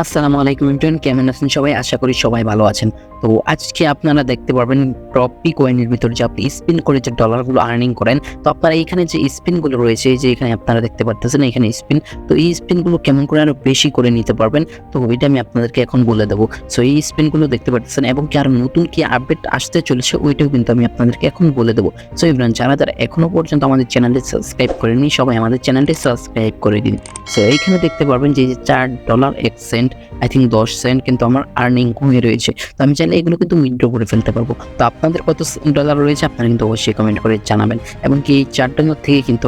আসসালামু আলাইকুম এভরিওয়ান, কেমন আছেন সবাই? আশা করি সবাই ভালো আছেন। তো আজকে আপনারা দেখতে পারবেন ড্রপি কয়েনের ভিতর যে আপনি স্পিন করে যে ডলারগুলো আর্নিং করেন, তো আপনারা এইখানে যে স্পিনগুলো রয়েছে, এই যে এখানে আপনারা দেখতে পারতেছেন এখানে স্পিন, তো এই স্পিনগুলো কেমন করে আরো বেশি করে নিতে পারবেন, তো এটা আমি আপনাদেরকে এখন বলে দেবো। সো এই স্পিনগুলো দেখতে পারতেছেন এবং কি আরো নতুন কি আপডেট আসতে চলেছে ওইটাও কিন্তু আমি আপনাদেরকে এখন বলে দেবো। সো এভরিওয়ান, যারা এখনো পর্যন্ত আমাদের চ্যানেলটি সাবস্ক্রাইব করেননি, সবাই আমাদের চ্যানেলটি সাবস্ক্রাইব করে দিন। সো এইখানে দেখতে পারবেন যে $4.01 আই থিঙ্ক 10 সেন্ট কিন্তু আমার আর্নিং হয়ে রয়েছে। তো আমি চাইলে এগুলো কিন্তু উইথড্র করে ফেলতে পারবো। তো আপনাদের কত ডলার রয়েছে আপনারা কিন্তু অবশ্যই কমেন্ট করে জানাবেন। এবং কি এই $4 থেকে কিন্তু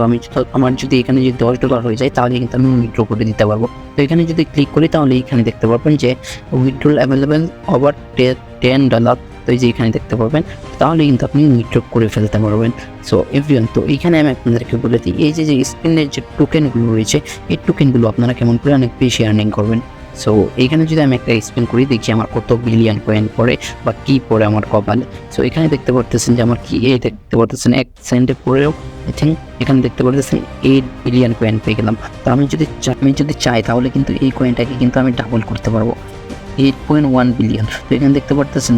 আমার যদি এখানে যদি $10 হয়ে যায় তাহলে কিন্তু আমি উইথড্র করে দিতে পারবো। তো এখানে যদি ক্লিক করি তাহলে এখানে দেখতে পারবেন যে উইথড্রল অ্যাভেলেবেল ওভার $10। তো এই যে এখানে দেখতে পারবেন, তাহলে কিন্তু আপনি উইথড্র করে ফেলতে পারবেন। সো এভরিওয়ান, তো এইখানে আমি আপনাদেরকে বলে দিই এই যে স্পিনের যে টোকেনগুলো রয়েছে, এই টোকেনগুলো আপনারা কেমন করে অনেক বেশি আর্নিং করবেন। সো এইখানে যদি আমি একটা স্পিন করি, দেখি আমার কত বিলিয়ন কয়েন পড়ে বা কি পড়ে আমার কপালে। সো এখানে দেখতে পারতেছেন যে আমার কি দেখতে পারতেছেন 1 সেন্টে পড়েও আই থিঙ্ক এখানে দেখতে পারতেছেন 8 বিলিয়ন কয়েন পেয়ে গেলাম। তো আমি যদি চাই তাহলে কিন্তু এই কয়েনটাকে কিন্তু আমি ডাবল করতে পারবো, 8.1 বিলিয়ন। তো এখানে দেখতে পারতেছেন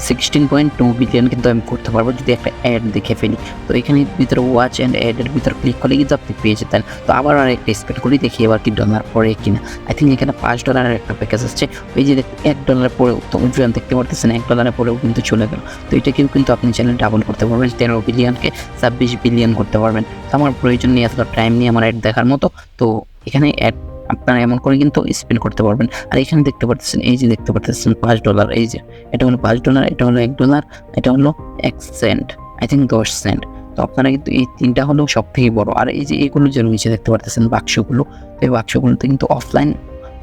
16.2 বিলিয়ন কিন্তু আমি করতে পারবো যদি একটা অ্যাড দেখে ফেলি। তো এখানে ভিতরে ওয়াচ অ্যান্ড অ্যাডের ভিতরে ক্লিক করলে কিন্তু আপনি পেয়ে যেতেন। তো আবার আর একটা স্পেন্ড করি, দেখি এবার কি ডলার পরে কিনা। আই থিঙ্ক এখানে $5 একটা প্যাকেজ আসছে। ওই যে $1 পরেও, তো দেখতে পারতেছেন $1 পরেও কিন্তু চলে গেল। তো এটাকেও কিন্তু আপনি চ্যানেল ডাবল করতে পারবেন, 13 বিলিয়নকে 26 বিলিয়ন করতে পারবেন। তো আমার প্রয়োজন নেই এতটা টাইম নিয়ে আমার অ্যাড দেখার মতো। তো এখানে অ্যাড আপনারা এমন করে কিন্তু স্পেন্ড করতে পারবেন। আর এখানে দেখতে পারতেছেন এই যে দেখতে পারতেছেন $5, এই যে এটা হলো $5, এটা হলো $1, এটা হলো 1 সেন্ট, আই থিঙ্ক 10 সেন্ট। তো আপনারা কিন্তু এই তিনটা হলো সব থেকে বড়। আর এই যে এগুলো যে রয়েছে দেখতে পারতেছেন বাক্সগুলো, তো এই বাক্সগুলোতে কিন্তু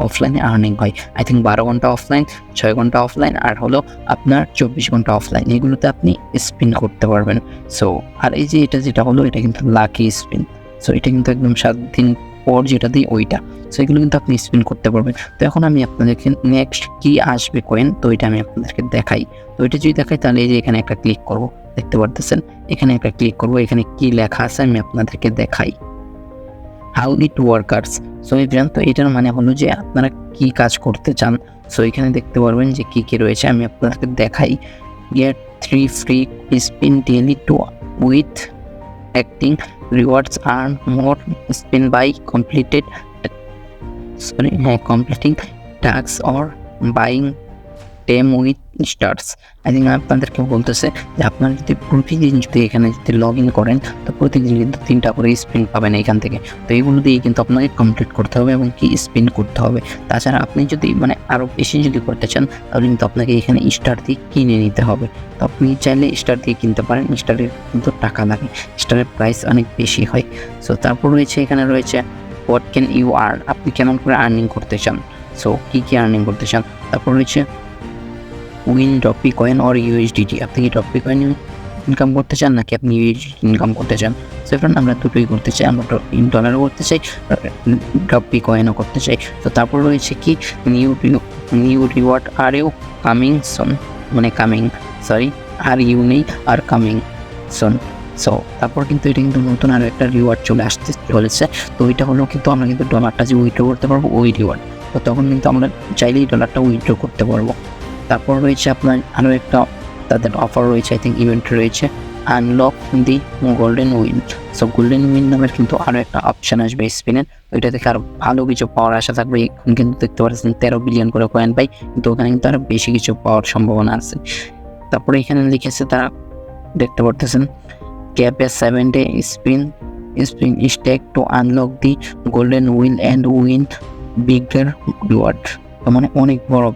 অফলাইনে আর্নিং হয়। আই থিঙ্ক 12 ঘন্টা অফলাইন, 6 ঘন্টা অফলাইন, আর হলো আপনার 24 ঘন্টা অফলাইন। এগুলোতে আপনি স্পিন করতে পারবেন। সো আর এই যে যেটা হলো এটা কিন্তু লাকি স্পিন। সো এটা কিন্তু একদম 7 দিন পর যেটা দিই ওইটা। সো এগুলো কিন্তু আপনি স্পিন করতে পারবেন। তো এখন আমি আপনাদেরকে নেক্সট কি আসবে কয়েন, তো এটা আমি আপনাদেরকে দেখাই। তো এটা যদি দেখাই তাহলে এই যে এখানে একটা ক্লিক করব, দেখতে পারতেছেন এখানে একটা ক্লিক করব, এখানে কি লেখা আছে আমি আপনাদেরকে দেখাই, how it workers. So everyone, তো এটার মানে হলো যে আপনারা কি কাজ করতে চান। সো এখানে দেখতে পারবেন যে কি কি রয়েছে, আমি আপনাদেরকে দেখাই। Get 3 free spin daily to with acting rewards, earn more spin by completing tasks or buying them with stars. I think আপনাদেরকে বলতেছে যে আপনারা যদি প্রতিদিন যদি এখানে যদি লগ ইন করেন তো প্রতিদিন কিন্তু 3টা করে স্পিন পাবেন এখান থেকে। তো এইগুলো দিয়ে কিন্তু আপনাকে কমপ্লিট করতে হবে এবং কি স্পিন করতে হবে। তাছাড়া আপনি যদি আরও বেশি যদি করতে চান তাহলে কিন্তু আপনাকে এখানে স্টার দিয়ে কিনে নিতে হবে। তো আপনি চাইলে স্টার দিয়ে কিনতে পারেন, স্টারের কিন্তু টাকা লাগে, স্টারের প্রাইস অনেক বেশি হয়। সো তারপর এখানে রয়েছে হোয়াট ক্যান ইউ আর্ন, আপনি কেমন করে আর্নিং করতে চান। সো কী আর্নিং করতে চান। তারপর রয়েছে উইন ড্রপি কয়েন অর ইউএসডিটি, আপনি কি ড্রপি কয়েন ইনকাম করতে চান নাকি আপনি ইউএসডিটি ইনকাম করতে চান। সো এখন আমরা দুটোই করতে চাই, আমরা ডলারও করতে চাই, ড্রপি কয়েনও করতে চাই। তো তারপর রয়েছে কি new reward are you coming soon, are you নেই আর কামিং সন। সো তারপর কিন্তু এটা কিন্তু নতুন আরও একটা রিওয়ার্ড চলে আসতে চলেছে। তো ওইটা হলো কিন্তু আমরা কিন্তু ডলারটা যে উইথড্র করতে পারবো ওই রিওয়ার্ড। তো তখন কিন্তু আমরা চাইলেই ডলারটা উইথড্র করতে পারবো। তারপর রয়েছে আপনার আরও একটা তাদের অফার রয়েছে, আই থিঙ্ক ইভেন্ট রয়েছে, unlock the golden win. So golden win নামের কিন্তু আরও একটা অপশান আসবে স্পিনের, ওইটা থেকে আরও ভালো কিছু পাওয়ার আশা থাকবে। এখন কিন্তু দেখতে পাচ্ছেন 13 বিলিয়ন করে কয়েন পাই, কিন্তু ওখানে কিন্তু আরও বেশি কিছু পাওয়ার সম্ভাবনা আছে। তারপরে এখানে লিখেছে তারা দেখতে পারতেছেন ক্যাপে 7 day spin streak to unlock the golden win and win bigger reward. মানে অনেক বড়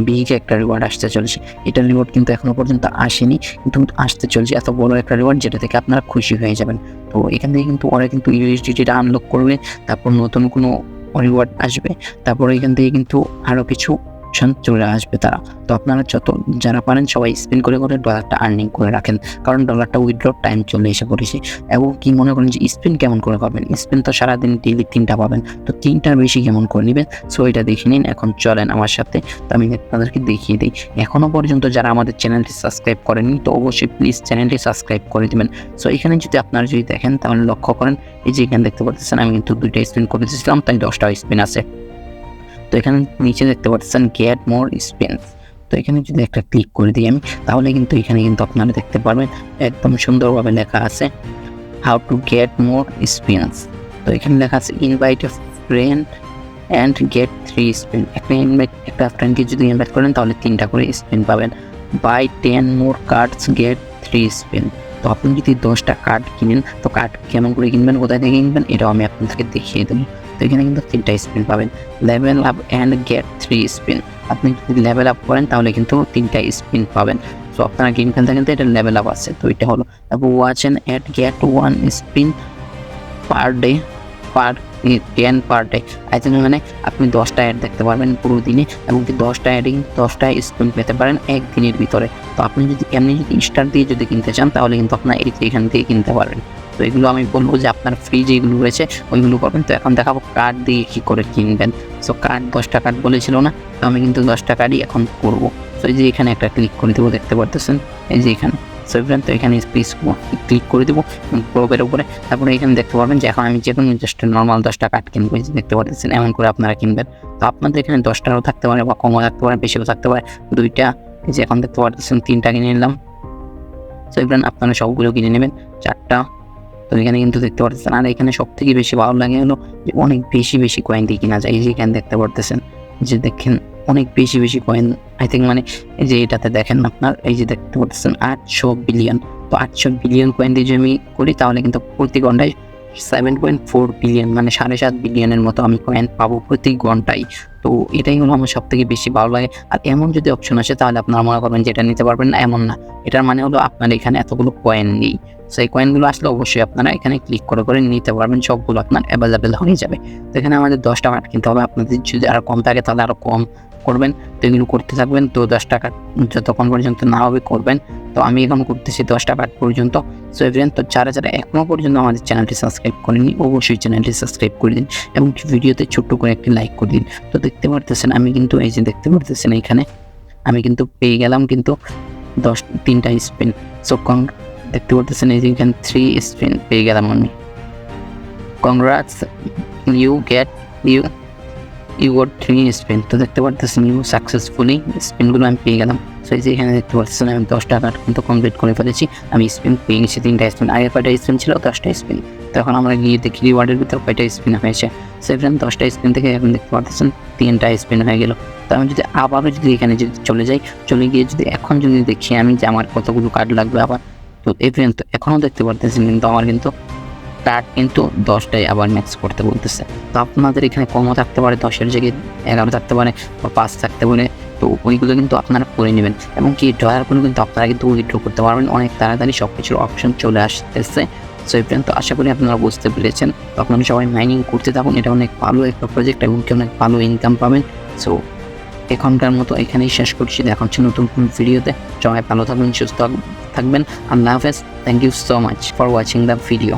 বিগ একটা রিওয়ার্ড আসতে চলেছে। এটার রিওয়ার্ড কিন্তু এখনো পর্যন্ত আসেনি, কিন্তু আসতে চলেছে এত বড় একটা রিওয়ার্ড যেটা থেকে আপনারা খুশি হয়ে যাবেন। তো এখান থেকে কিন্তু ওরা কিন্তু ইউএসডিটিটা আনলক করবে, তারপর নতুন কোনো রিওয়ার্ড আসবে, তারপর এখান থেকে কিন্তু আরও কিছু চলে আসবে তারা। তো আপনারা যারা পারেন সবাই স্পিন করে ডলারটা আর্নিং করে রাখেন, কারণ ডলারটা উইথড্র টাইম চলে এসে পড়েছে। এবং কি মনে করেন যে স্পিন কেমন করে পাবেন, স্পিন তো সারাদিন ডেইলি 3টা পাবেন, তো 3টার বেশি কেমন করে নেবেন। সো এটা দেখে নিন, এখন চলেন আমার সাথে। তো আমি আপনাদেরকে দেখিয়ে দিই। এখনও পর্যন্ত যারা আমাদের চ্যানেলটি সাবস্ক্রাইব করেনি তো অবশ্যই প্লিজ চ্যানেলটি সাবস্ক্রাইব করে দেবেন। সো এখানে যদি আপনারা দেখেন তাহলে লক্ষ্য করেন এই যে এখানে দেখতে পাচ্ছেন আমি কিন্তু 2টা স্পিন করে দিয়েছিলাম, তাই 10টা স্পিন আছে। তো এখানে নিচে দেখতে পাচ্ছেন গেট মোর স্পিনস। তো এখানে যদি একটা ক্লিক করে দিই আমি, তাহলে কিন্তু এখানে কিন্তু আপনারা দেখতে পারবেন একদম সুন্দরভাবে লেখা আছে how to get more spins. তো এখানে লেখা আছে invite a friend and get 3 spin. একটা ফ্রেন্ডকে যদি ইনভাইট করেন তাহলে 3টা করে স্পিন পাবেন। Buy 10 more cards get 3 spin. তো আপনি যদি 10টা কার্ড কিনেন, তো কার্ড কেমন করে কিনবেন, কোথায় থেকে কিনবেন, এটাও আমি আপনাদেরকে দেখিয়ে দেবো। তো এখানে কিন্তু 3টা স্পিন পাবেন। Level up and get 3 spin. আপনি যদি লেভেল আপ করেন তাহলে কিন্তু 3টা স্পিন পাবেন। সো আপনারা গেম খেলতে খেলতে এটা লেভেল আপ আছে, তো এটা হলো। তারপর watch and ad get 1 spin per day per 10 per day. মানে আপনি 10টা অ্যাড দেখতে পারবেন পুরো দিনে, এবং 10টা অ্যাডিং 10টা স্পিন পেতে পারেন একদিনের ভিতরে। তো আপনি যদি এমনি যদি স্টার দিয়ে যদি কিনতে চান তাহলে কিন্তু আপনার এখান থেকে কিনতে পারবেন। তো এগুলো আমি বলবো যে আপনার ফ্রি যেগুলো রয়েছে ওইগুলো করবেন। তো এখন দেখাবো কার্ড দিয়ে কী করে কিনবেন। সো কার্ড 10টা কার্ড বলেছিল না, তো আমি কিন্তু 10টা কার্ডই এখন করবো। তো এই যে এখানে একটা ক্লিক করে দেবো, দেখতে পারতেছেন এই যে এখানে। সো ফ্রেন্ড, তো এখানে প্লিজ ক্লিক করে দেবো প্রবের উপরে। তারপরে এখানে দেখতে পারবেন যে এখন আমি যে কোনো জাস্ট নর্মাল 10টা কার্ড কিনবো, এই যে দেখতে পাচ্ছেন এমন করে আপনারা কিনবেন। তো আপনাদের এখানে 10টাও থাকতে পারে বা কমও থাকতে পারে, বেশিও থাকতে পারে। 2টা, এই যে এখন দেখতে পাচ্ছেন 3টা কিনে নিলাম। সো ফ্রেন্ড, আপনারা সবগুলো কিনে নেবেন 4টা। তো এখানে কিন্তু দেখতে পাচ্ছেন, আর এখানে সব থেকে বেশি ভালো লাগে হলো যে অনেক বেশি কয়েন দিয়ে কিনা যায়। এই যে এখানে দেখতে পারতেছেন যে দেখেন অনেক বেশি কয়েন। আই থিঙ্ক মানে এই যে এটাতে দেখেন আপনার, এই যে দেখতে পাচ্ছেন 800 বিলিয়ন। তো 800 বিলিয়ন কয়েন দিয়ে যদি আমি করি তাহলে কিন্তু প্রতি ঘন্টায় 7.4 বিলিয়ন মানে 7.5 বিলিয়নের মতো আমি কয়েন পাবো প্রতি ঘন্টায়। তো এটাই হলো আমার সব থেকে বেশি ভালো লাগে। আর এমন যদি অপশন আসে তাহলে আপনারা মনে করবেন যে এটা নিতে পারবেন না, এমন না। এটার মানে হলো আপনার এখানে এতগুলো কয়েন নেই। সেই কয়েনগুলো আসলে অবশ্যই আপনারা এখানে ক্লিক করে নিতে পারবেন, সবগুলো আপনার অ্যাভেলেবেল হয়ে যাবে। তো এখানে আমাদের 10টা কার্ড কিনতে হবে। আপনাদের যদি আরও কম থাকে তাহলে আরও কম করবেন। তো এগুলো করতে থাকবেন। তো 10টা কার্ড যতক্ষণ পর্যন্ত না হবে করবেন। তো আমি এখন করতেছি 10টা কার্ড পর্যন্ত। সো এভরিওয়ান, তো যারা এখনও পর্যন্ত আমাদের চ্যানেলটি সাবস্ক্রাইব করেনি অবশ্যই চ্যানেলটি সাবস্ক্রাইব করে দিন, এবং ভিডিওতে ছোট্ট করে একটি লাইক করে দিন। তো দেখতে পারতেছেন আমি কিন্তু এই যে দেখতে পারতেছেন এখানে আমি কিন্তু পেয়ে গেলাম কিন্তু 3টা স্পিন। সো দেখতে পারতেছেন এই যে এখানে 3 স্পিন পেয়ে গেলাম আমি। Congrats, you got 3 spin. তো দেখতে পারতেছেন ইউ সাকসেসফুলি স্পিনগুলো আমি পেয়ে গেলাম। সো এই যে এখানে দেখতে পাচ্ছেন আমি 10টা কার্ড কিন্তু কমপ্লিট করে ফেলেছি। আমি স্পিন পেয়ে গেছি 3টা স্পিন। আগে কয়টা স্পিন ছিল? 10টা স্পিন। তো এখন আমরা গিয়ে দেখি রিওয়ার্ডের ভিতরে কয়টা স্পিন হয়েছে। সো এখানে 10টা স্পিন থেকে এখন দেখতে পাচ্ছেন 3টা স্পিন হয়ে গেল। তো আমি যদি আবারও যদি এখানে যদি চলে গিয়ে যদি এখন যদি দেখি আমি যে আমার কতগুলো কার্ড লাগবে আবার, তো এভরিওয়ান তো এখনও দেখতে পারতেছেন কিন্তু আমার কিন্তু কার্ড কিন্তু 10টাই আবার ম্যাক্স করতে বলতেছে। তো আপনাদের এখানে কমও থাকতে পারে, 10এর জায়গায় 11 থাকতে পারে বা 5 থাকতে পারে। তো ওইগুলো কিন্তু আপনারা করে নেবেন, এবং কি ড্রয়ারগুলো কিন্তু আপনারা কিন্তু উইথড্র করতে পারবেন অনেক তাড়াতাড়ি। সব কিছুর অপশন চলে আসতেছে। সো এভরিওয়ান, তো আশা করি আপনারা বুঝতে পেরেছেন। তো আপনারা সবাই মাইনিং করতে থাকুন, এটা অনেক ভালো একটা প্রজেক্ট এবং কি অনেক ভালো ইনকাম পাবেন। সো এখনকার মতো এখানেই শেষ করছি, দেখা হচ্ছে নতুন কোন ভিডিওতে। সবাই ভালো থাকবেন, সুস্থ থাকবেন। আল্লাহ হাফেজ। Thank you so much for watching the video.